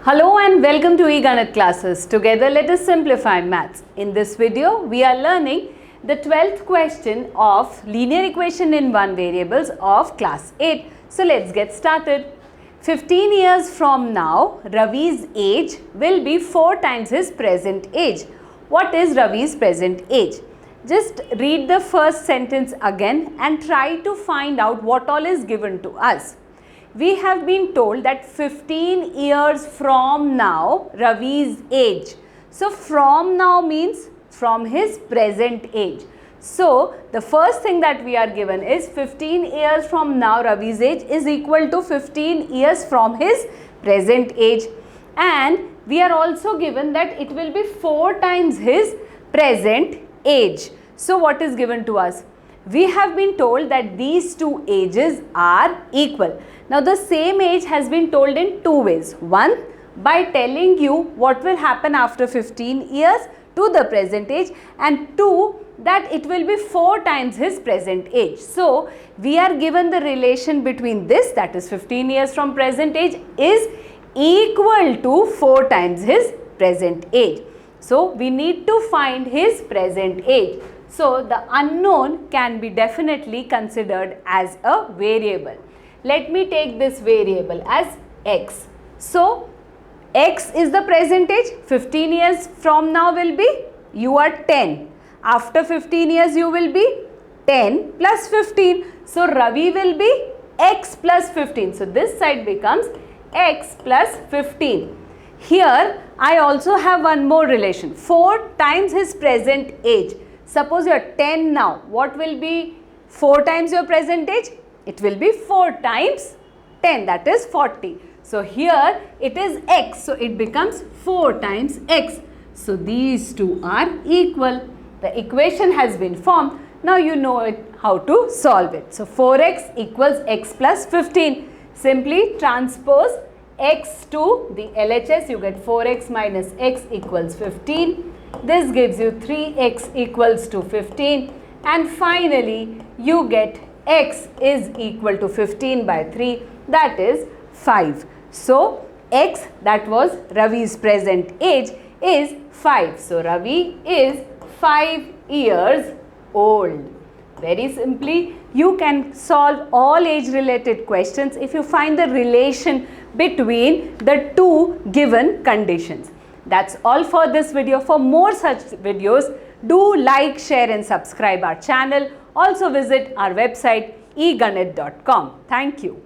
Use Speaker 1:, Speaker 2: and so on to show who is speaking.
Speaker 1: Hello and welcome to Eganeet classes. Together let us simplify maths. In this video we are learning the 12th question of linear equation in one variables of class 8. So let's get started. 15 years from now, Ravi's age will be 4 times his present age. What is Ravi's present age? Just read the first sentence again and try to find out what all is given to us. We have been told that 15 years from now, Ravi's age. So, from now means from his present age. So, the first thing that we are given is 15 years from now, Ravi's age is equal to 15 years from his present age. And we are also given that it will be 4 times his present age. So, what is given to us? We have been told that these two ages are equal. Now, the same age has been told in two ways. One, by telling you what will happen after 15 years to the present age, and two, that it will be 4 times his present age. So, we are given the relation between this, that is 15 years from present age, is equal to 4 times his present age. So, we need to find his present age. So, the unknown can be definitely considered as a variable. Let me take this variable as x. So, x is the present age. 15 years from now will be, you are 10. After 15 years you will be 10 plus 15. So, Ravi will be x plus 15. So, this side becomes x plus 15. Here, I also have one more relation. 4 times his present age. Suppose you are 10 now. What will be 4 times your present age? It will be 4 times 10, that is 40. So, here it is x. So, it becomes 4 times x. So, these two are equal. The equation has been formed. Now, you know how to solve it. So, 4x equals x plus 15. Simply transpose x to the LHS. You get 4x minus x equals 15. This gives you 3x equals to 15. And finally, you get x is equal to 15 by 3, that is 5. So, x, that was Ravi's present age, is 5. So, Ravi is 5 years old. Very simply, you can solve all age related questions if you find the relation between the two given conditions. That's all for this video. For more such videos, do like, share and subscribe our channel. Also visit our website eganeet.com. Thank you.